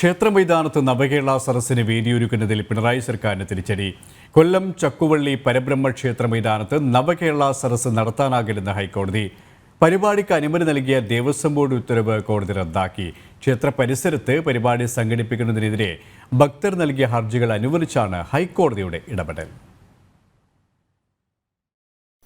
ക്ഷേത്രമൈതാനത്ത് നവകേരള സദസ്സിന് വേദിയൊരുക്കുന്നതിൽ പിണറായി സർക്കാരിന് തിരിച്ചടി. കൊല്ലം ചക്കുവള്ളി പരബ്രഹ്മ ക്ഷേത്ര മൈതാനത്ത് നവകേരള സദസ്സ് നടത്താനാകില്ലെന്ന് ഹൈക്കോടതി. പരിപാടിക്ക് അനുമതി നൽകിയ ദേവസ്വം ബോർഡ് ഉത്തരവ് കോടതി റദ്ദാക്കി. ക്ഷേത്ര പരിസരത്ത് പരിപാടി സംഘടിപ്പിക്കുന്നതിനെതിരെ ഭക്തർ നൽകിയ ഹർജികൾ അനുവദിച്ചാണ് ഹൈക്കോടതിയുടെ ഇടപെടൽ.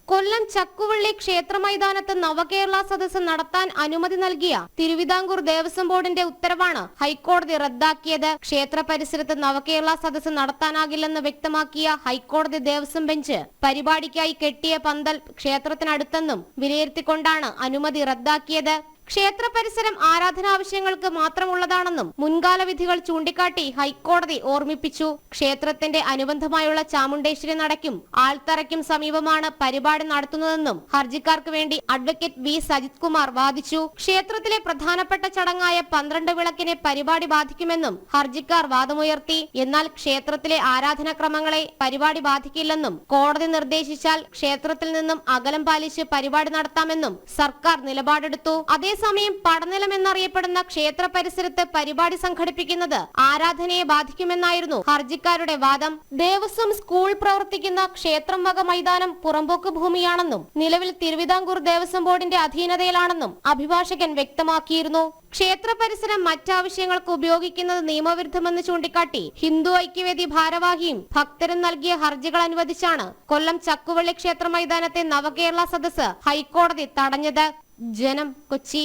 കൊല്ലം ചക്കുവള്ളി ക്ഷേത്ര മൈതാനത്ത് നവകേരള സദസ്സ് നടത്താൻ അനുമതി നൽകിയ തിരുവിതാംകൂർ ദേവസ്വം ബോർഡിന്റെ ഉത്തരവാണ് ഹൈക്കോടതി റദ്ദാക്കിയത്. ക്ഷേത്ര പരിസരത്ത് നവകേരള സദസ്സ് നടത്താനാകില്ലെന്ന് വ്യക്തമാക്കിയ ഹൈക്കോടതി ദേവസ്വം ബെഞ്ച് പരിപാടിക്കായി കെട്ടിയ പന്തൽ ക്ഷേത്രത്തിനടുത്തെന്നും വിലയിരുത്തിക്കൊണ്ടാണ് അനുമതി റദ്ദാക്കിയത്. ക്ഷേത്ര പരിസരം ആരാധനാവശ്യങ്ങൾക്ക് മാത്രമുള്ളതാണെന്നും മുൻകാല വിധികൾ ചൂണ്ടിക്കാട്ടി ഹൈക്കോടതി ഓർമ്മിപ്പിച്ചു. ക്ഷേത്രത്തിന്റെ അനുബന്ധമായുള്ള ചാമുണ്ടേശ്വരി നടയ്ക്കും ആൽത്തറയ്ക്കും സമീപമാണ് പരിപാടി നടത്തുന്നതെന്നും ഹർജിക്കാർക്ക് വേണ്ടി അഡ്വക്കേറ്റ് വി സജിത് കുമാർ വാദിച്ചു. ക്ഷേത്രത്തിലെ പ്രധാനപ്പെട്ട ചടങ്ങായ 12 വിളക്കിനെ പരിപാടി ബാധിക്കുമെന്നും ഹർജിക്കാർ വാദമുയർത്തി. എന്നാൽ ക്ഷേത്രത്തിലെ ആരാധനാക്രമങ്ങളെ പരിപാടി ബാധിക്കില്ലെന്നും കോടതി നിർദ്ദേശിച്ചാൽ ക്ഷേത്രത്തിൽ നിന്നും അകലം പാലിച്ച് പരിപാടി നടത്താമെന്നും സർക്കാർ നിലപാടെടുത്തു. അതേസമയം പടനിലം എന്നറിയപ്പെടുന്ന ക്ഷേത്ര പരിസരത്ത് പരിപാടി സംഘടിപ്പിക്കുന്നത് ആരാധനയെ ബാധിക്കുമെന്നായിരുന്നു ഹർജിക്കാരുടെ വാദം. ദേവസ്വം സ്കൂൾ പ്രവർത്തിക്കുന്ന ക്ഷേത്രം വക മൈതാനം പുറമ്പോക്ക് ഭൂമിയാണെന്നും നിലവിൽ തിരുവിതാംകൂർ ദേവസ്വം ബോർഡിന്റെ അധീനതയിലാണെന്നും അഭിഭാഷകൻ വ്യക്തമാക്കിയിരുന്നു. ക്ഷേത്ര പരിസരം മറ്റാവശ്യങ്ങൾക്ക് ഉപയോഗിക്കുന്നത് നിയമവിരുദ്ധമെന്ന് ചൂണ്ടിക്കാട്ടി ഹിന്ദു ഐക്യവേദി ഭാരവാഹിയും ഭക്തരും നൽകിയ ഹർജികൾ അനുവദിച്ചാണ് കൊല്ലം ചക്കുവള്ളി ക്ഷേത്ര മൈതാനത്തെ നവകേരള സദസ്സ് ഹൈക്കോടതി തടഞ്ഞത്. ജനം, കൊച്ചി.